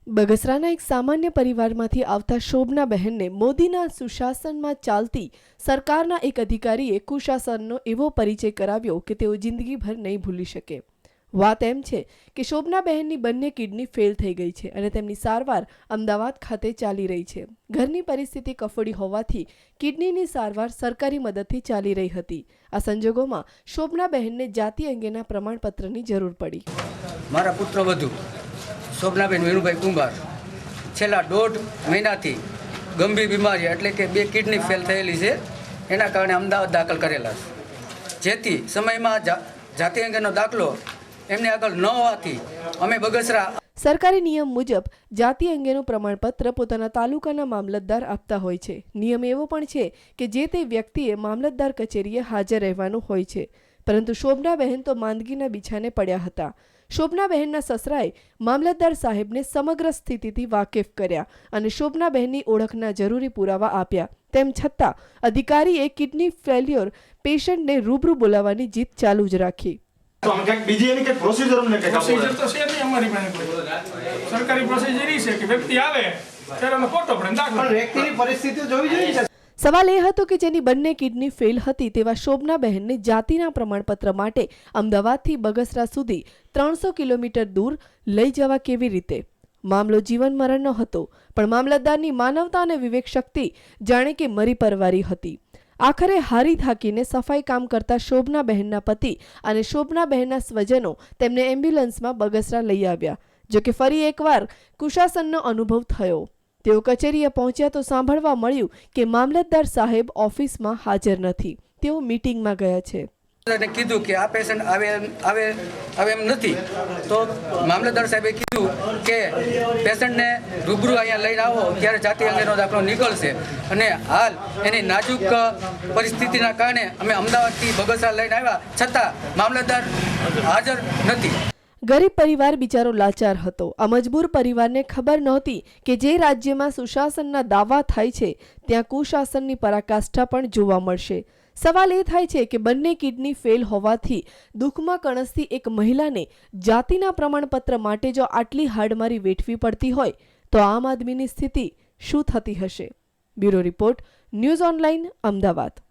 બગસરાના એક સામાન્ય પરિવારમાંથી આવતા શોભનાબહેનને મોદીના સુશાસનમાં ચાલતી સરકારના એક અધિકારીએ કુશાસનનો એવો પરિચય કરાવ્યો કે તેઓ જિંદગીભર નહીં ભૂલી શકે। વાત એમ છે કે શોભનાબહેનની બંને કિડની ફેલ થઈ ગઈ છે અને તેમની સારવાર અમદાવાદ ખાતે ચાલી રહી છે। ઘરની પરિસ્થિતિ કફોડી હોવાથી કિડનીની સારવાર સરકારી મદદથી ચાલી રહી હતી। આ સંજોગોમાં શોભનાબહેનને જાતિ અંગેના પ્રમાણપત્રની જરૂર પડી। મારા પુત્રવધુ શોભનાબેન વીરુભાઈ કુંભાર છેલ્લા 1.5 મહિનાથી ગંભીર બીમારી એટલે કે 2 કિડની ફેલ થયેલી છે, એના કારણે અમદાવાદ દાખલ કરેલા છે। જેથી સમયમાં જાતિ અંગેનો દાખલો એમને આગળ ન હોવાથી અમે બગસરા સરકારી નિયમ મુજબ જાતિ અંગેનું પ્રમાણપત્ર પોતાના તાલુકાના મામલતદાર આપતા હોય છે। નિયમ એવો પણ છે કે જે તે વ્યક્તિએ મામલતદાર કચેરીએ હાજર રહેવાનું હોય છે, પરંતુ શોભનાબહેન તો માંદગીના બિછાને પડ્યા હતા। શોભનાબહેનના સસરાએ મામલતદાર સાહેબને સમગ્ર સ્થિતિથી વાકેફ કર્યા અને શોભનાબહેનની ઓળખના જરૂરી પુરાવા આપ્યા। તેમ છતાં અધિકારીએ કિડની ફેલ્યોર પેશન્ટને રૂબરૂ બોલાવવાની જીદ ચાલુ જ રાખી। તો આમ ક્યાંક બીજી એની કે પ્રોસિજર અમને કે પ્રોસિજર તો છે નહીં અમારી પાસે કોઈ સરકારી પ્રોસિજર એ છે કે વ્યક્તિ આવે ત્યારે અમે ફોટો પડે દાખલ વ્યક્તિની પરિસ્થિતિ જોવી જોઈએ। સવાલ એ હતો કે જેની બંને કિડની ફેલ હતી તેવા શોભનાબહેનને જાતિના પ્રમાણપત્ર માટે અમદાવાદથી બગસરા સુધી 300 કિલોમીટર દૂર લઈ જવા કેવી રીતે? મામલો જીવન મરણનો હતો, પણ મામલતદારની માનવતા અને વિવેક શક્તિ જાણે કે મરી પરવારી હતી। આખરે હારી થાકીને સફાઈ કામ કરતા શોભનાબહેનના પતિ અને શોભનાબહેનના સ્વજનો તેમને એમ્બ્યુલન્સમાં બગસરા લઈ આવ્યા। જો કે ફરી એકવાર કુશાસનનો અનુભવ થયો। તેઓ કચેરીએ પહોંચ્યા તો સાંભળવા મળ્યું કે મામલતદાર સાહેબ ઓફિસમાં હાજર નથી, તેઓ મીટિંગમાં ગયા છે। કીધું કે આ પેશન્ટ આવે એમ નથી, તો મામલતદાર સાહેબે કીધું કે પેશન્ટને રૂબરૂ અહીંયા લઈને આવો ત્યારે જાતિ અંગેનો દાખલો નીકળશે, અને હાલ એની નાજુક પરિસ્થિતિના કારણે અમે અમદાવાદથી બગસરા લઈને આવ્યા, છતાં મામલતદાર હાજર નથી। ગરીબ પરિવાર બિચારો લાચાર હતો। આ મજબૂર પરિવારને ખબર નહોતી કે જે રાજ્યમાં સુશાસનના દાવા થાય છે ત્યાં કુશાસનની પરાકાષ્ઠા પણ જોવા મળશે। સવાલ એ થાય છે કે બંને કિડની ફેલ હોવાથી દુઃખમાં કણસતી એક મહિલાને જાતિના પ્રમાણપત્ર માટે જો આટલી હાડમારી વેઠવી પડતી હોય તો આમ આદમીની સ્થિતિ શું થતી હશે? Bureau report, news online, Ahmedabad.